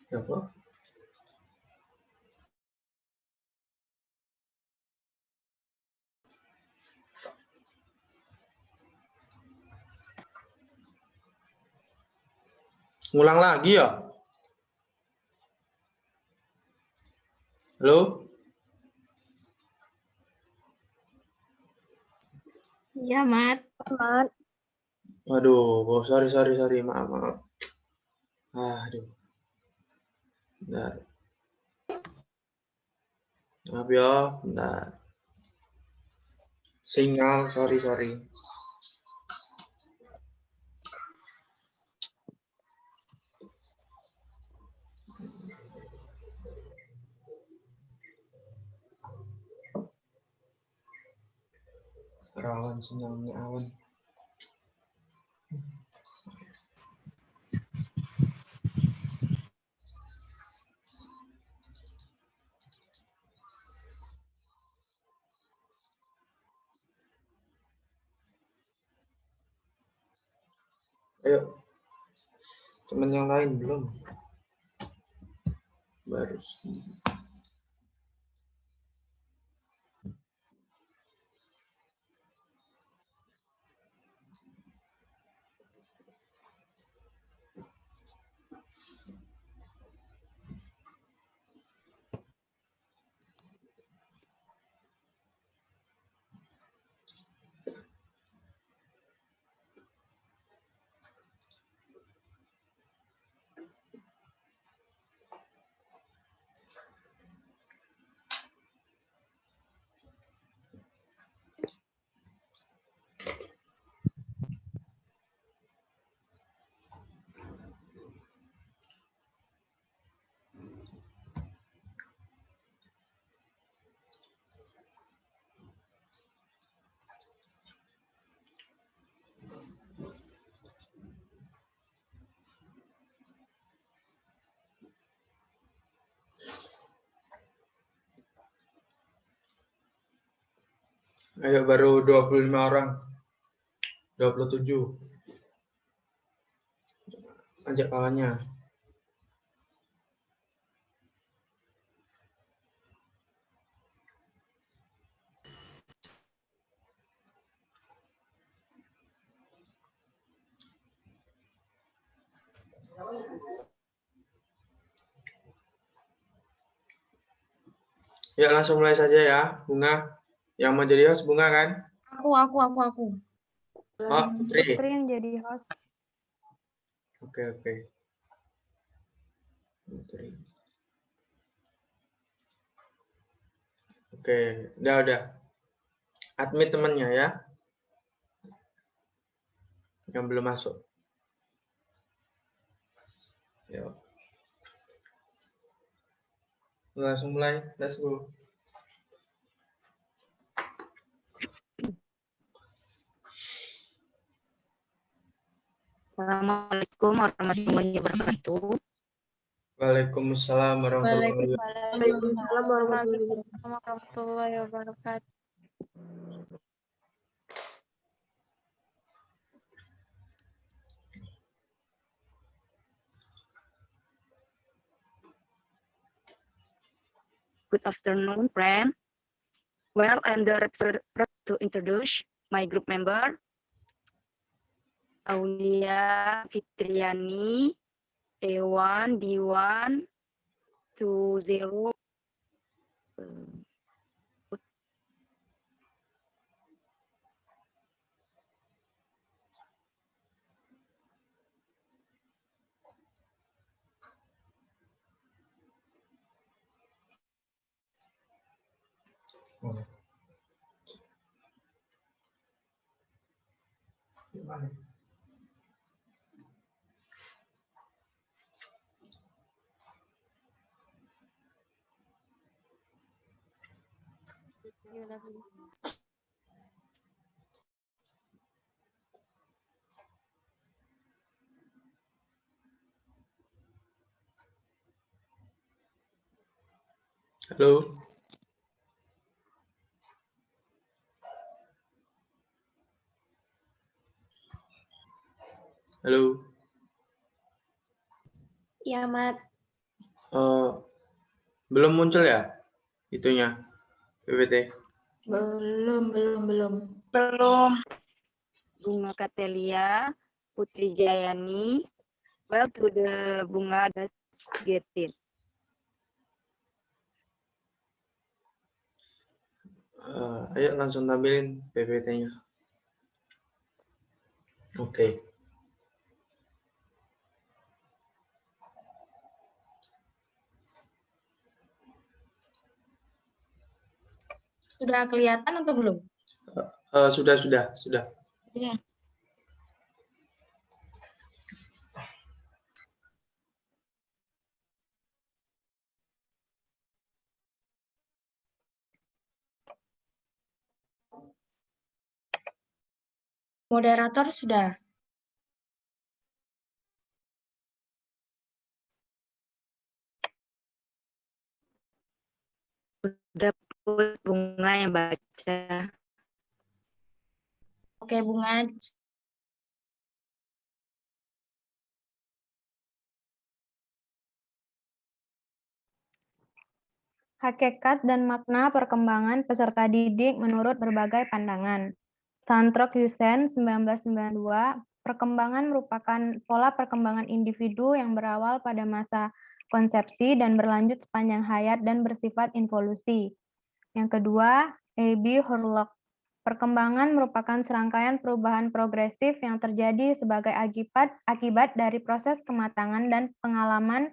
Apa? Ngulang lagi ya? Halo? Iya, Mat. Mat. Waduh, sorry. Maaf. Aduh. Bentar. Maaf ya, bentar. Sinyal, sorry. Rawan sinyalnya awan. Ayo. Teman yang lain belum? Baru. Ayo, baru 25 orang. 27. Ajak kawannya. Ya, langsung mulai saja ya, Bunga. Yang mau jadi host Bunga kan? Aku. Oh, Putri. Putri yang jadi host. Oke. Putri. Oke, udah. Admit temennya ya. Yang belum masuk. Yuk. Langsung mulai. Let's go. Assalamualaikum warahmatullahi wabarakatuh. Waalaikumsalam warahmatullahi wabarakatuh. Waalaikumsalam warahmatullahi wabarakatuh. Good afternoon, friend. Well, I'm the representative to introduce my group member, Aulia Fitriani, A1, D1, 20. Halo. Halo. Iya, Mat. Belum muncul ya itunya PPT? Belum. Bunga Katelia, Putri Jayani, well to the Bunga that get it. Ayo langsung tampilin PPT-nya. Oke. Sudah kelihatan atau belum? Sudah. Ya. Moderator sudah. Udah Bunga yang baca. Oke, Bunga. Hakikat dan makna perkembangan peserta didik menurut berbagai pandangan. Santrok Yusen 1992, perkembangan merupakan pola perkembangan individu yang berawal pada masa konsepsi dan berlanjut sepanjang hayat dan bersifat involusi. Yang kedua, A.B. Hurlock, perkembangan merupakan serangkaian perubahan progresif yang terjadi sebagai akibat dari proses kematangan dan pengalaman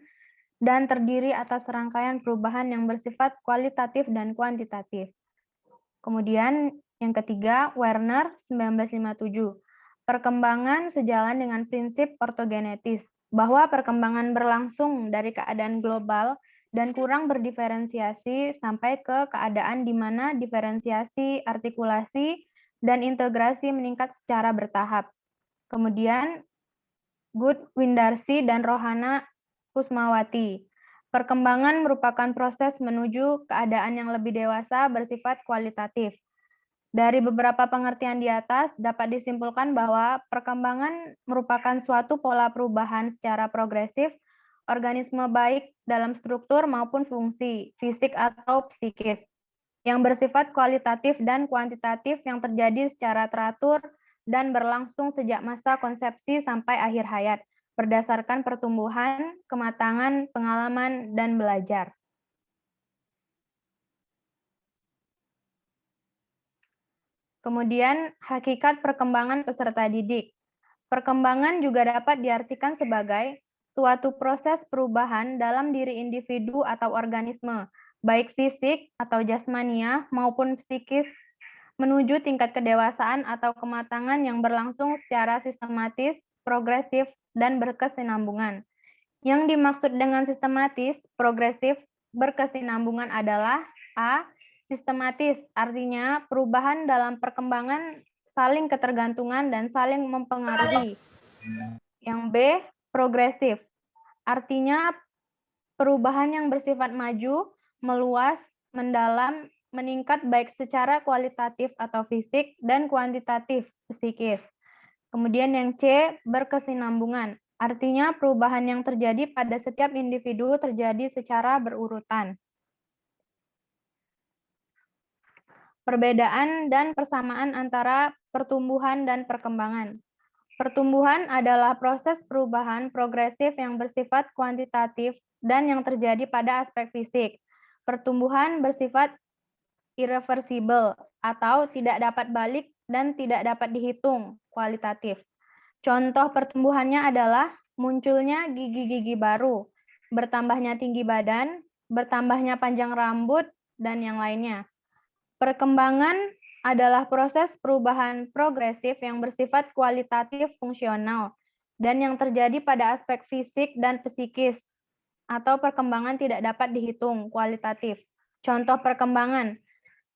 dan terdiri atas serangkaian perubahan yang bersifat kualitatif dan kuantitatif. Kemudian yang ketiga, Werner 1957. Perkembangan sejalan dengan prinsip ortogenetis, bahwa perkembangan berlangsung dari keadaan global dan kurang berdiferensiasi sampai ke keadaan di mana diferensiasi, artikulasi, dan integrasi meningkat secara bertahap. Kemudian Windarsi dan Rohana Kusmawati. Perkembangan merupakan proses menuju keadaan yang lebih dewasa bersifat kualitatif. Dari beberapa pengertian di atas, dapat disimpulkan bahwa perkembangan merupakan suatu pola perubahan secara progresif organisme baik dalam struktur maupun fungsi, fisik atau psikis, yang bersifat kualitatif dan kuantitatif yang terjadi secara teratur dan berlangsung sejak masa konsepsi sampai akhir hayat, berdasarkan pertumbuhan, kematangan, pengalaman, dan belajar. Kemudian, hakikat perkembangan peserta didik. Perkembangan juga dapat diartikan sebagai suatu proses perubahan dalam diri individu atau organisme, baik fisik atau jasmania maupun psikis, menuju tingkat kedewasaan atau kematangan yang berlangsung secara sistematis, progresif, dan berkesinambungan. Yang dimaksud dengan sistematis, progresif, berkesinambungan adalah A. Sistematis, artinya perubahan dalam perkembangan saling ketergantungan dan saling mempengaruhi. Yang B. Progresif, artinya perubahan yang bersifat maju, meluas, mendalam, meningkat baik secara kualitatif atau fisik dan kuantitatif psikis. Kemudian yang C, berkesinambungan. Artinya perubahan yang terjadi pada setiap individu terjadi secara berurutan. Perbedaan dan persamaan antara pertumbuhan dan perkembangan. Pertumbuhan adalah proses perubahan progresif yang bersifat kuantitatif dan yang terjadi pada aspek fisik. Pertumbuhan bersifat irreversibel atau tidak dapat balik dan tidak dapat dihitung kualitatif. Contoh pertumbuhannya adalah munculnya gigi-gigi baru, bertambahnya tinggi badan, bertambahnya panjang rambut, dan yang lainnya. Perkembangan adalah proses perubahan progresif yang bersifat kualitatif fungsional dan yang terjadi pada aspek fisik dan psikis atau perkembangan tidak dapat dihitung kualitatif. Contoh perkembangan,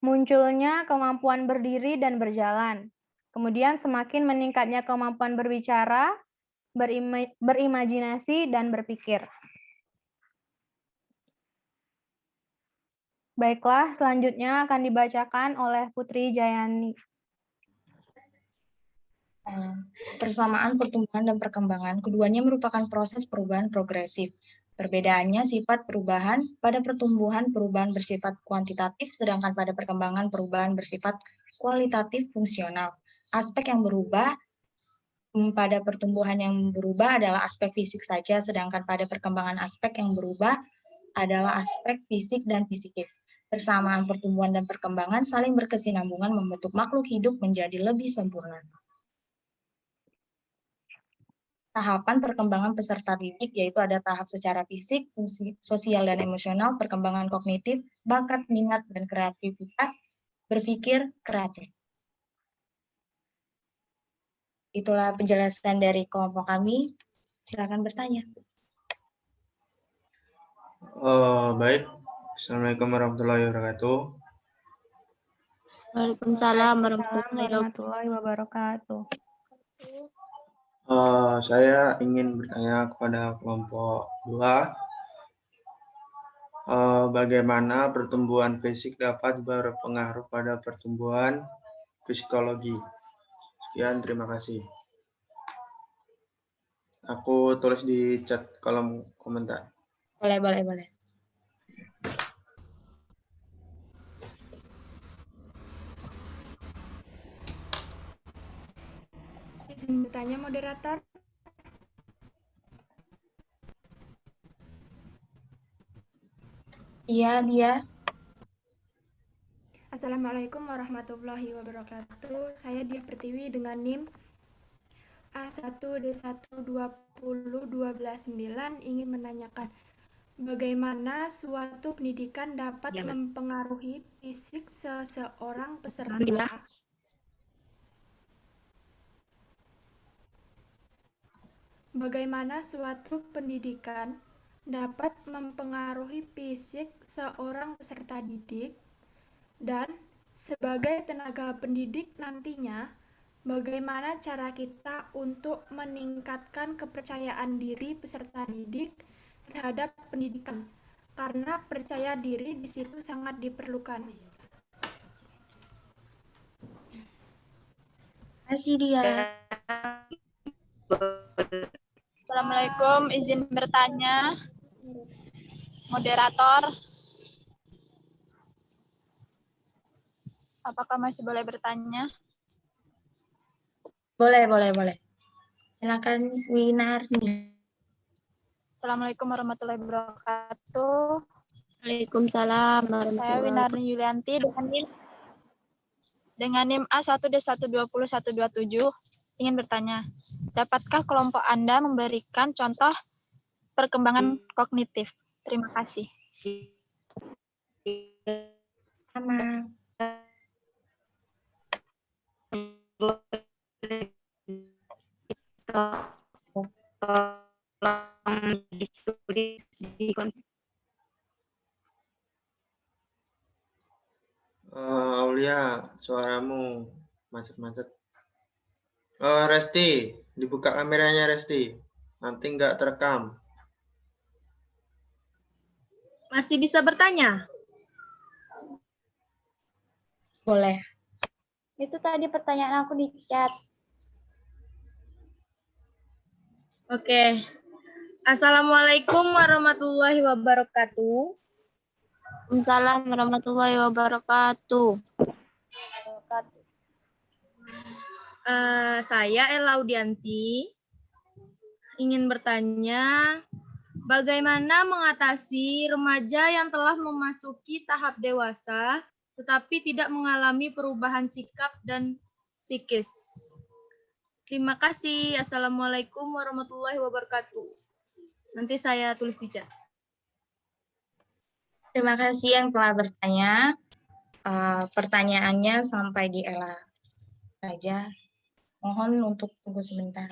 munculnya kemampuan berdiri dan berjalan. Kemudian semakin meningkatnya kemampuan berbicara, berimajinasi, dan berpikir. Baiklah, selanjutnya akan dibacakan oleh Putri Jayani. Persamaan pertumbuhan dan perkembangan, keduanya merupakan proses perubahan progresif. Perbedaannya sifat perubahan pada pertumbuhan perubahan bersifat kuantitatif, sedangkan pada perkembangan perubahan bersifat kualitatif fungsional. Aspek yang berubah pada pertumbuhan yang berubah adalah aspek fisik saja, sedangkan pada perkembangan aspek yang berubah adalah aspek fisik dan fisikis. Persamaan pertumbuhan dan perkembangan saling berkesinambungan membentuk makhluk hidup menjadi lebih sempurna. Tahapan perkembangan peserta didik yaitu ada tahap secara fisik, fungsi sosial dan emosional, perkembangan kognitif, bakat, minat, dan kreativitas, berpikir kreatif. Itulah penjelasan dari kelompok kami. Silakan bertanya. Baik. Assalamualaikum warahmatullahi wabarakatuh. Waalaikumsalam Warahmatullahi wabarakatuh. Saya ingin bertanya kepada kelompok 2. Bagaimana pertumbuhan fisik dapat berpengaruh pada pertumbuhan psikologi? Sekian, terima kasih. Aku tulis di chat kolom komentar. Boleh. Izin bertanya, moderator. Iya, dia. Assalamualaikum warahmatullahi wabarakatuh. Saya Dia Pertiwi dengan NIM A1D1201209 ingin menanyakan bagaimana suatu pendidikan dapat Ya, mempengaruhi fisik seseorang peserta. Alhamdulillah. Bagaimana suatu pendidikan dapat mempengaruhi fisik seorang peserta didik, dan sebagai tenaga pendidik nantinya, bagaimana cara kita untuk meningkatkan kepercayaan diri peserta didik terhadap pendidikan, karena percaya diri di situ sangat diperlukan. Kasih dia. Assalamualaikum, izin bertanya. Moderator, apakah masih boleh bertanya? Boleh. Silakan Winarni. Assalamualaikum warahmatullahi wabarakatuh. Waalaikumsalam Saya Winarni Yulianti dengan NIM A1D1201227 ingin bertanya, dapatkah kelompok Anda memberikan contoh perkembangan kognitif? Terima kasih. Sama. Aulia, suaramu macet-macet. Resti, dibuka kameranya Resti. Nanti nggak terekam. Masih bisa bertanya? Boleh. Itu tadi pertanyaan aku di chat. Oke. Assalamualaikum warahmatullahi wabarakatuh. Waalaikumsalam warahmatullahi wabarakatuh. Saya Elaudianti ingin bertanya, bagaimana mengatasi remaja yang telah memasuki tahap dewasa tetapi tidak mengalami perubahan sikap dan psikis? Terima kasih. Assalamualaikum warahmatullahi wabarakatuh. Nanti saya tulis di chat. Terima kasih yang telah bertanya. Pertanyaannya sampai di Ella saja. Mohon untuk tunggu sebentar.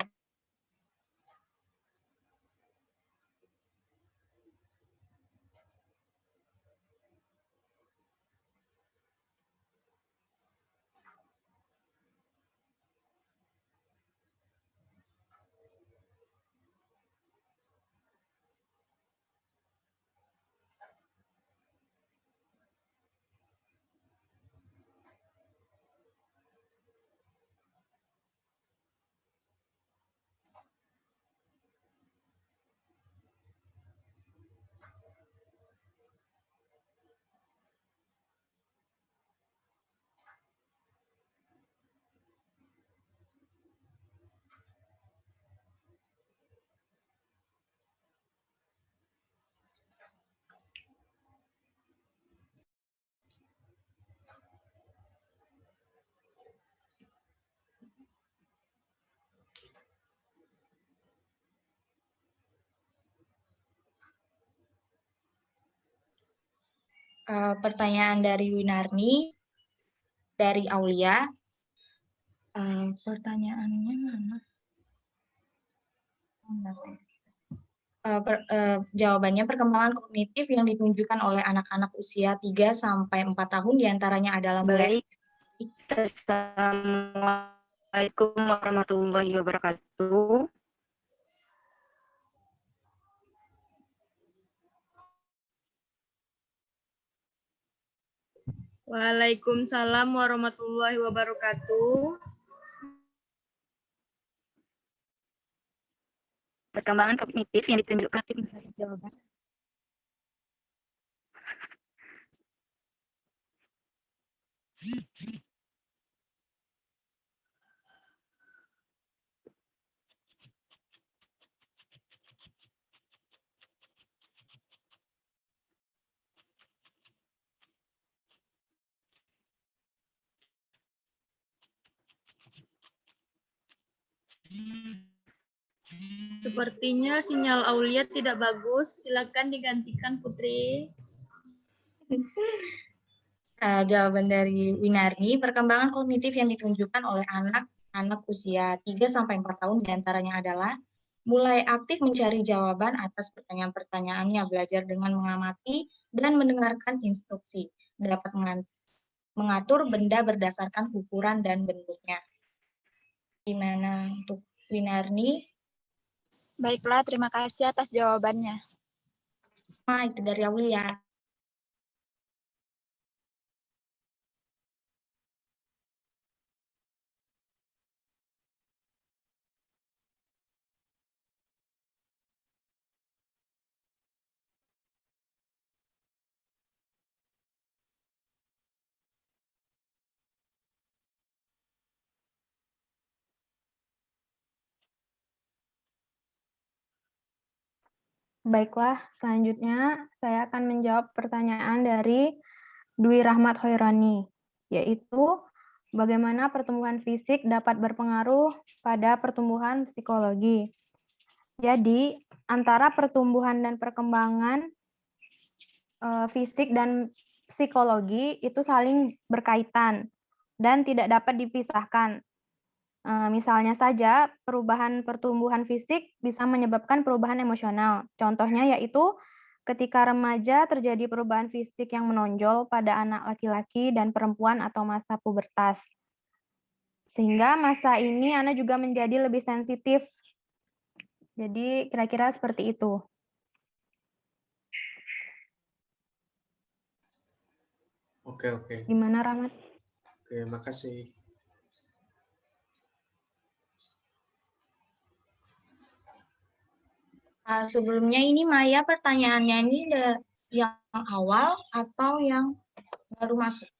Pertanyaan dari Winarni, dari Aulia. Pertanyaannya mana? Jawabannya perkembangan kognitif yang ditunjukkan oleh anak-anak usia 3 sampai 4 tahun diantaranya adalah mulai. Baik. Assalamualaikum warahmatullahi wabarakatuh. Waalaikumsalam warahmatullahi wabarakatuh. Perkembangan kognitif yang ditunjukkan jawaban. Sepertinya sinyal Aulia tidak bagus. Silakan digantikan Putri. Jawaban dari Winarni, perkembangan kognitif yang ditunjukkan oleh anak usia 3 sampai 4 tahun diantaranya adalah mulai aktif mencari jawaban atas pertanyaan-pertanyaannya, belajar dengan mengamati dan mendengarkan instruksi, dapat mengatur benda berdasarkan ukuran dan bentuknya. Gimana untuk Winarni? Baiklah, terima kasih atas jawabannya. Itu dari Aulia. Baiklah, selanjutnya saya akan menjawab pertanyaan dari Dwi Rahmat Hoirani, yaitu bagaimana pertumbuhan fisik dapat berpengaruh pada pertumbuhan psikologi. Jadi, antara pertumbuhan dan perkembangan fisik dan psikologi itu saling berkaitan dan tidak dapat dipisahkan. Misalnya saja, perubahan pertumbuhan fisik bisa menyebabkan perubahan emosional. Contohnya yaitu ketika remaja terjadi perubahan fisik yang menonjol pada anak laki-laki dan perempuan atau masa pubertas. Sehingga masa ini anak juga menjadi lebih sensitif. Jadi kira-kira seperti itu. Oke. Gimana, Rahmat? Oke, makasih. Sebelumnya ini Maya, pertanyaannya ini yang awal atau yang baru masuk?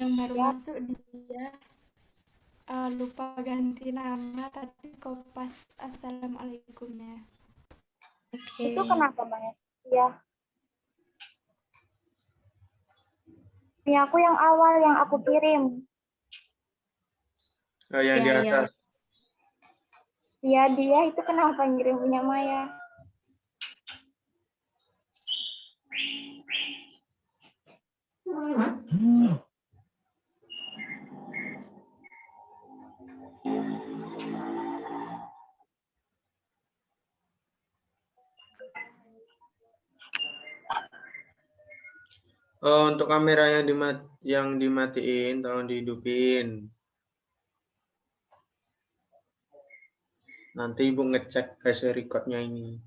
Yang baru masuk dia lupa ganti nama tadi kopas assalamualaikumnya. Oke. Itu kenapa, Mbak? Iya. Ini aku yang awal yang aku kirim. Yang di atas. Iya, dia itu kenapa ngirim punya Maya? Untuk kamera yang dimatiin, tolong dihidupin. Nanti Ibu ngecek hasil recordnya ini.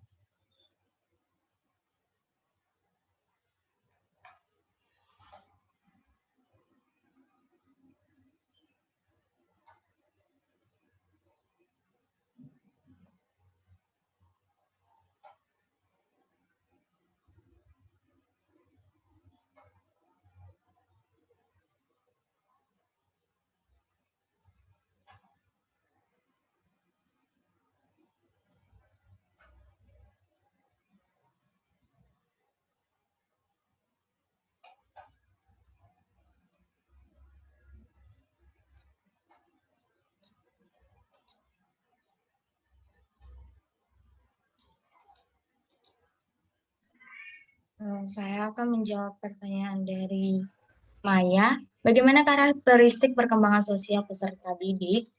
Saya akan menjawab pertanyaan dari Maya. Bagaimana karakteristik perkembangan sosial peserta didik?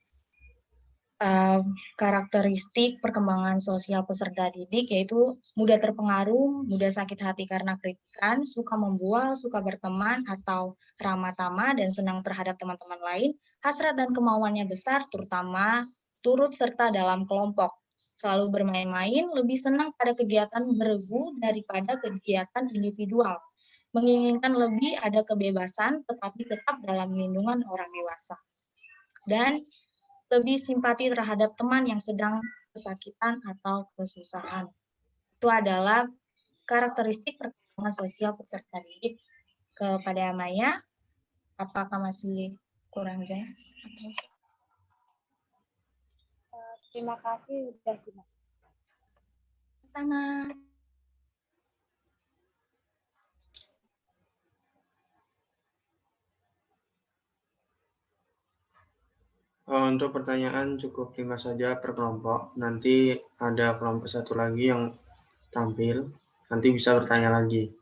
Karakteristik perkembangan sosial peserta didik yaitu mudah terpengaruh, mudah sakit hati karena kritikan, suka membual, suka berteman atau ramah tamah dan senang terhadap teman-teman lain, hasrat dan kemauannya besar, terutama turut serta dalam kelompok, selalu bermain-main, lebih senang pada kegiatan beregu daripada kegiatan individual, menginginkan lebih ada kebebasan tetapi tetap dalam lindungan orang dewasa, dan lebih simpati terhadap teman yang sedang kesakitan atau kesusahan. Itu adalah karakteristik perkembangan sosial peserta didik. Kepada Maya, apakah masih kurang jelas? Terima kasih sudah jelas. Sama. Untuk pertanyaan cukup 5 saja per kelompok. Nanti ada kelompok satu lagi yang tampil. Nanti bisa bertanya lagi.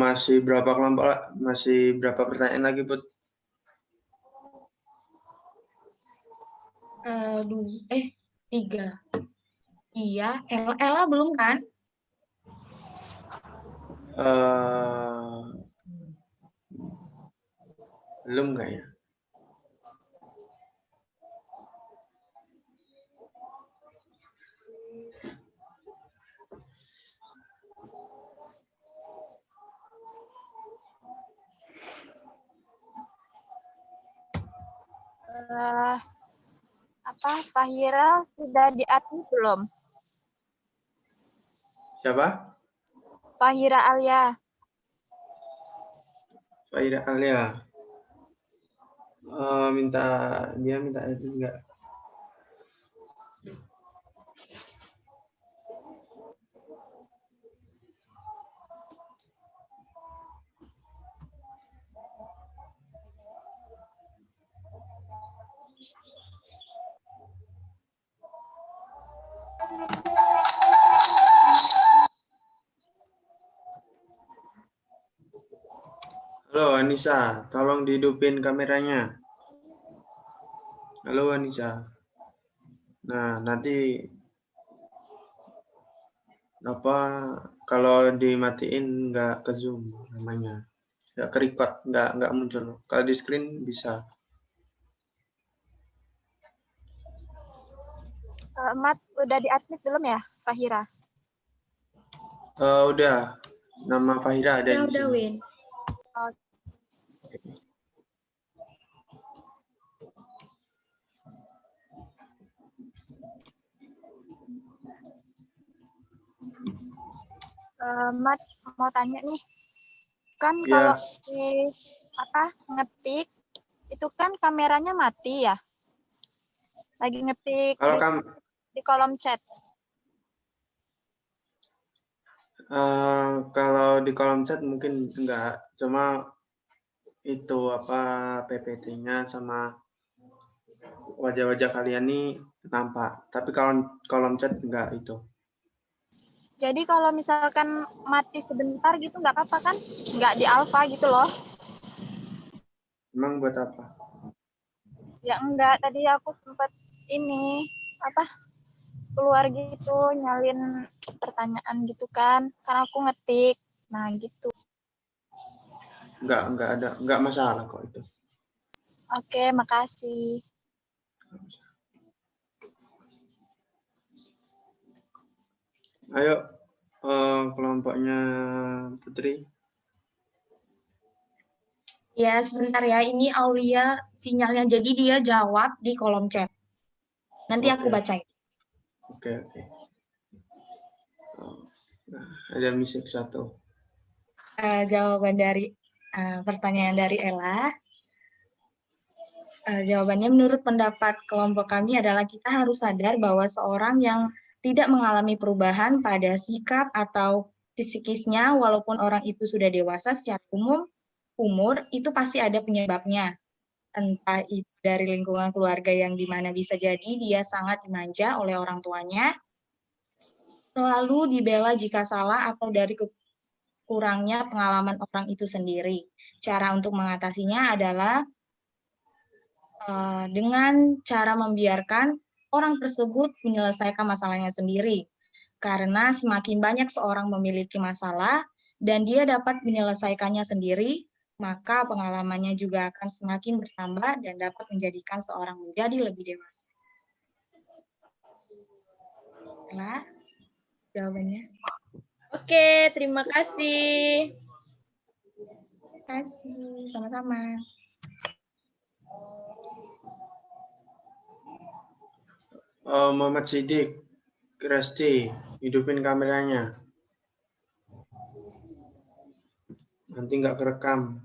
Masih berapa kelompok? Masih berapa pertanyaan lagi, Put? Tiga. Iya, Ella belum kan? Belum nggak ya? Fahira sudah diadmit belum? Siapa? Fahira Alia. Fahira Alia. Minta itu enggak? Halo Anissa, tolong dihidupin kameranya. Halo Anissa. Nah, nanti kalau dimatiin nggak ke Zoom namanya. Nggak ke record, nggak muncul. Kalau di screen bisa. Mat, udah diadmit belum ya, Fahira? Udah. Nama Fahira ada di sini. Win. Mat, mau tanya nih. Kan Ya. kalau ngetik, itu kan kameranya mati ya? Lagi ngetik di kolom chat. Kalau di kolom chat mungkin enggak, cuma itu PPT-nya sama wajah-wajah kalian nih nampak. Tapi kalau kolom chat enggak itu. Jadi kalau misalkan mati sebentar gitu nggak apa-apa kan? Nggak di alpha gitu loh. Emang buat apa? Ya enggak, tadi aku sempat keluar gitu, nyalin pertanyaan gitu kan, karena aku ngetik. Nah, gitu. Enggak masalah kok itu. Oke, makasih. Ayo, kelompoknya Putri. Ya, sebentar ya. Ini Aulia sinyalnya. Jadi dia jawab di kolom chat. Nanti aku bacain. Oke. Nah, ada misik 1. Jawaban dari pertanyaan dari Ella. Jawabannya menurut pendapat kelompok kami adalah kita harus sadar bahwa seorang yang tidak mengalami perubahan pada sikap atau psikisnya, walaupun orang itu sudah dewasa secara umur itu pasti ada penyebabnya. Entah itu dari lingkungan keluarga yang dimana bisa jadi dia sangat dimanja oleh orang tuanya, selalu dibela jika salah, atau dari kurangnya pengalaman orang itu sendiri. Cara untuk mengatasinya adalah dengan cara membiarkan orang tersebut menyelesaikan masalahnya sendiri. Karena semakin banyak seorang memiliki masalah dan dia dapat menyelesaikannya sendiri, maka pengalamannya juga akan semakin bertambah dan dapat menjadikan seorang menjadi lebih dewasa. Itulah jawabannya. Oke, terima kasih. Terima kasih, sama-sama. Muhammad Sidik, Resti, hidupin kameranya. Nanti nggak kerekam.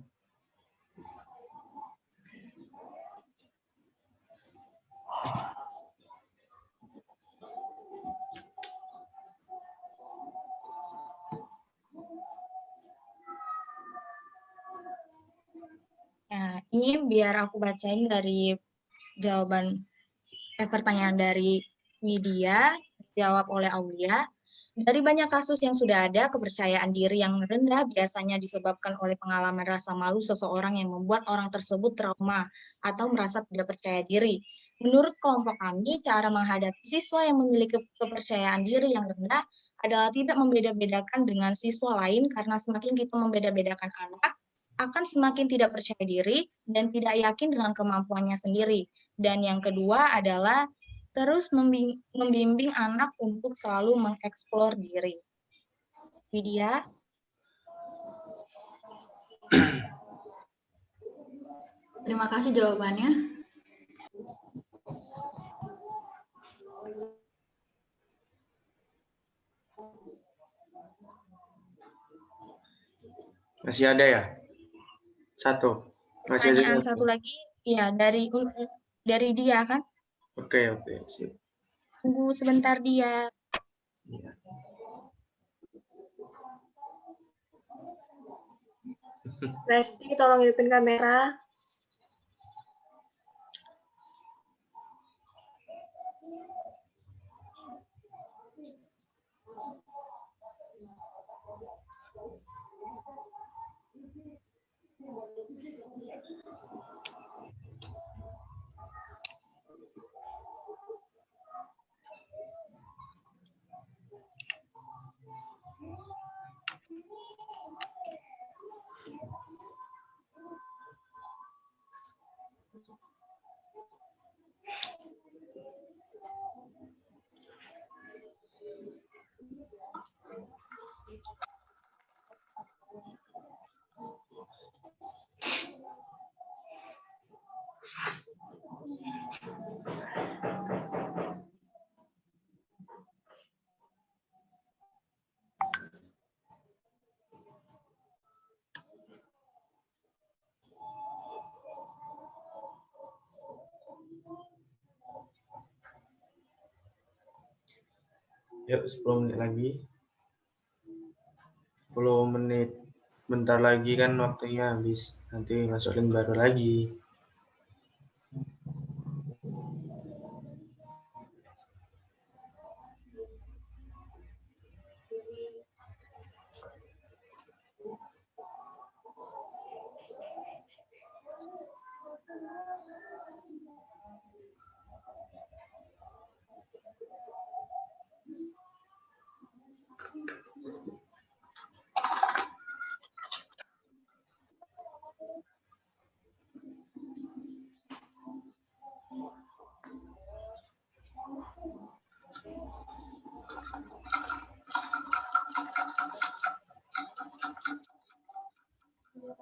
Nah, ini biar aku bacain dari pertanyaan dari Widya, dijawab oleh Aulia. Dari banyak kasus yang sudah ada, kepercayaan diri yang rendah biasanya disebabkan oleh pengalaman rasa malu seseorang yang membuat orang tersebut trauma atau merasa tidak percaya diri. Menurut kelompok kami, cara menghadapi siswa yang memiliki kepercayaan diri yang rendah adalah tidak membeda-bedakan dengan siswa lain, karena semakin kita membeda-bedakan anak, akan semakin tidak percaya diri dan tidak yakin dengan kemampuannya sendiri. Dan yang kedua adalah terus membimbing anak untuk selalu mengeksplor diri. Widya? Terima kasih jawabannya. Masih ada ya? 1. Masih Pertanyaan ada satu lagi, ya dari dia kan? Oke, sip. Tunggu sebentar dia. Ya. Resti, tolong hidupin kamera. Yuk, 10 menit lagi. 10 menit. Bentar lagi kan waktunya habis. Nanti masuk link baru lagi. Oh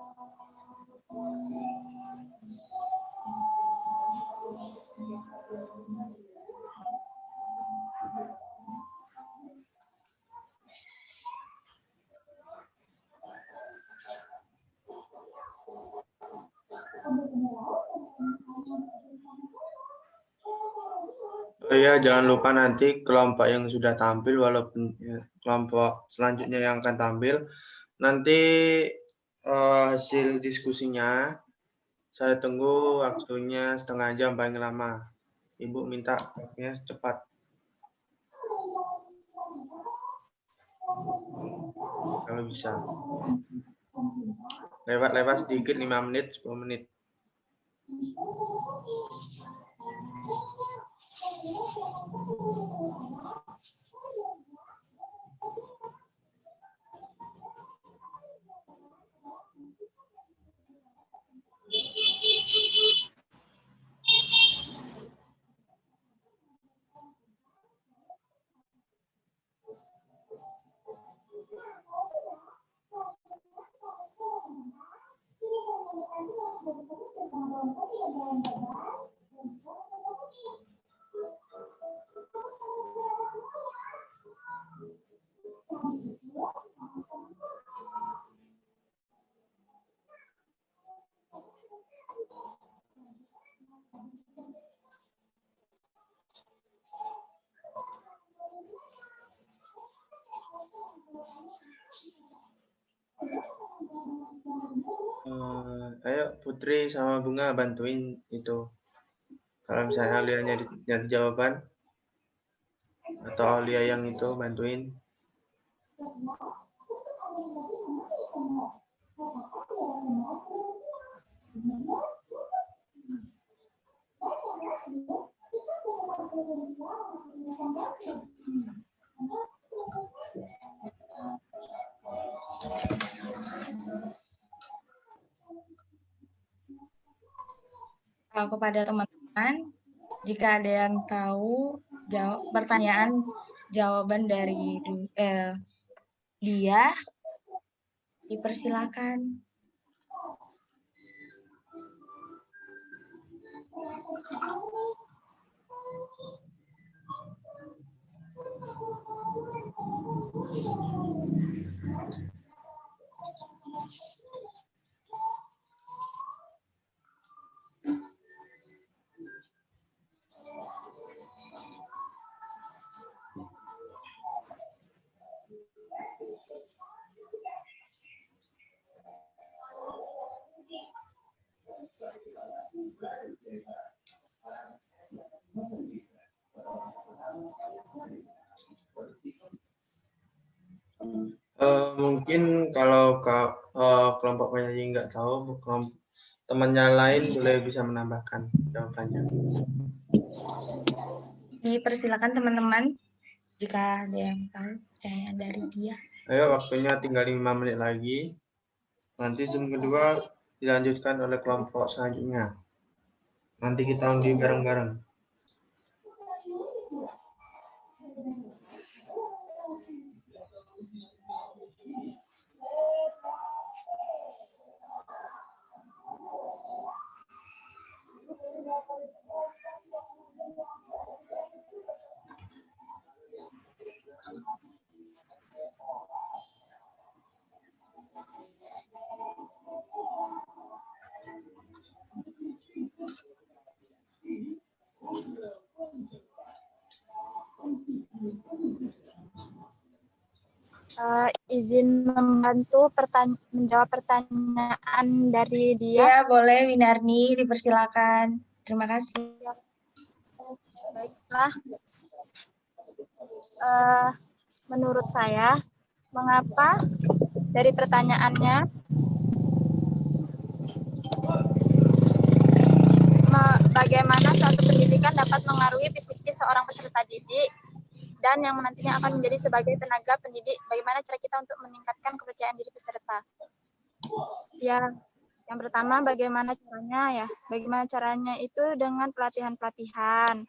iya, jangan lupa nanti kelompok yang sudah tampil, walaupun kelompok selanjutnya yang akan tampil, nanti hasil diskusinya saya tunggu waktunya setengah jam paling lama. Ibu minta waktunya cepat. Kalau bisa. Lewat-lewat sedikit 5 menit, 10 menit. Ayo Putri sama Bunga bantuin itu. Kalau misalnya Aulia nyari jawaban atau Aulia yang itu bantuin. Kepada teman-teman, jika ada yang tahu jawaban dari dia, dipersilakan. Mungkin kalau kelompok penyanyi nggak tahu, temannya lain boleh bisa menambahkan jawabannya. Dipersilakan teman-teman, jika ada yang tahu pertanyaan dari dia. Ayo, waktunya tinggal 5 menit lagi. Nanti Zoom kedua dilanjutkan oleh kelompok selanjutnya. Nanti kita undi bareng-bareng. Izin membantu menjawab pertanyaan dari dia. Ya, boleh Winarni, dipersilakan. Terima kasih. Baiklah. Menurut saya, mengapa dari pertanyaannya bagaimana suatu pendidikan dapat mengaruhi psikis seorang peserta didik dan yang nantinya akan menjadi sebagai tenaga pendidik, bagaimana cara kita untuk meningkatkan kepercayaan diri peserta. Ya, yang pertama bagaimana caranya ya? Bagaimana caranya itu dengan pelatihan-pelatihan.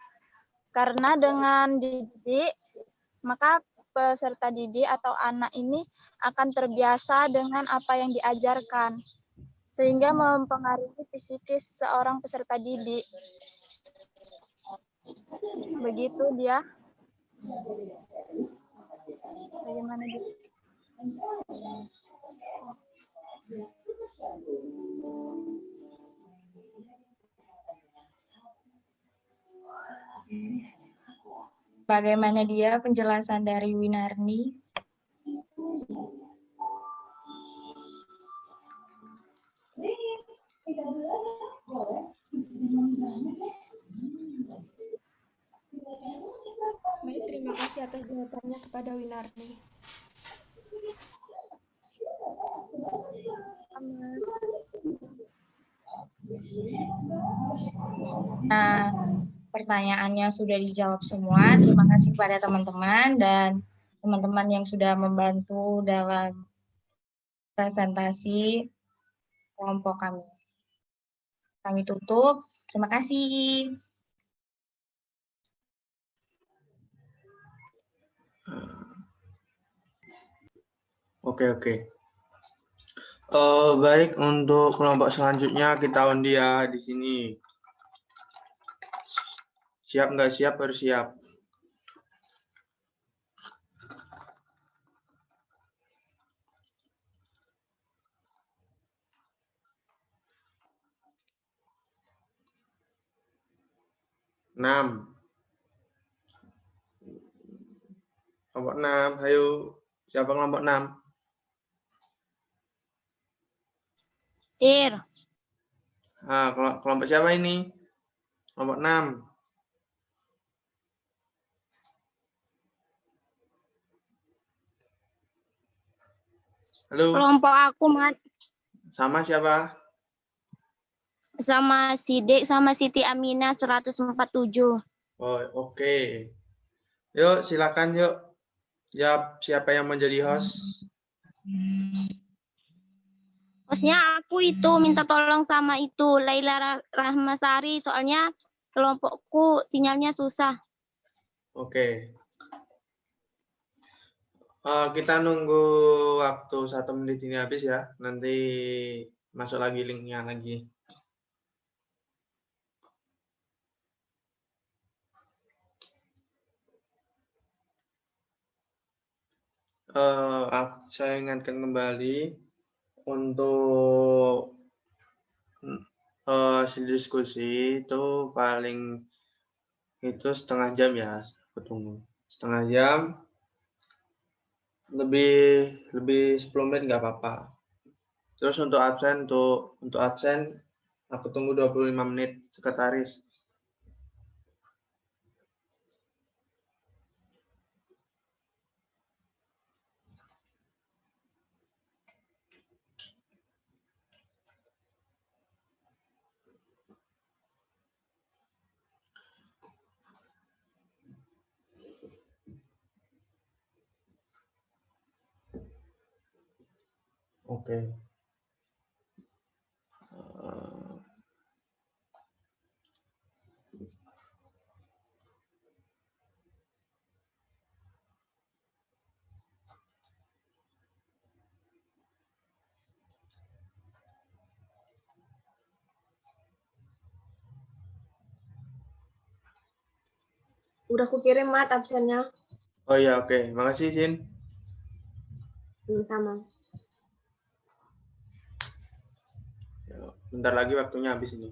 Karena dengan didik, maka peserta didik atau anak ini akan terbiasa dengan apa yang diajarkan. sehingga mempengaruhi psikis seorang peserta didik. Begitu dia. Bagaimana dia? Bagaimana dia penjelasan dari Winarni? Baik, terima kasih atas jawabannya kepada Winarni. Nah, pertanyaannya sudah dijawab semua. Terima kasih kepada teman-teman dan teman-teman yang sudah membantu dalam presentasi kelompok kami. Kami tutup. Terima kasih. Oke. Baik, untuk kelompok selanjutnya kita undi ya di sini. Siap nggak siap? Harus siap. Kelompok 6, ayo. Siapa kelompok 6? Tir. Ah, kelompok siapa ini? Kelompok 6. Halo. Kelompok aku, Mat. Sama siapa? Sama Sidik sama Siti Aminah 147. Oh, oke. Yuk, silakan yuk. Siapa yang menjadi host? Hostnya aku itu minta tolong sama itu Laila Rahmasari, soalnya kelompokku sinyalnya susah. Oke. Kita nunggu waktu 1 menit ini habis ya. Nanti masuk lagi linknya lagi. Saya ingatkan kembali untuk diskusi itu paling itu setengah jam ya. Aku tunggu setengah jam, lebih 10 menit nggak apa-apa. Terus untuk absen aku tunggu 25 menit sekretaris. Oke. Udah aku kirim, Mat, absennya. Oh iya, oke. Makasih, Sin. Sama. Bentar lagi waktunya habis ini.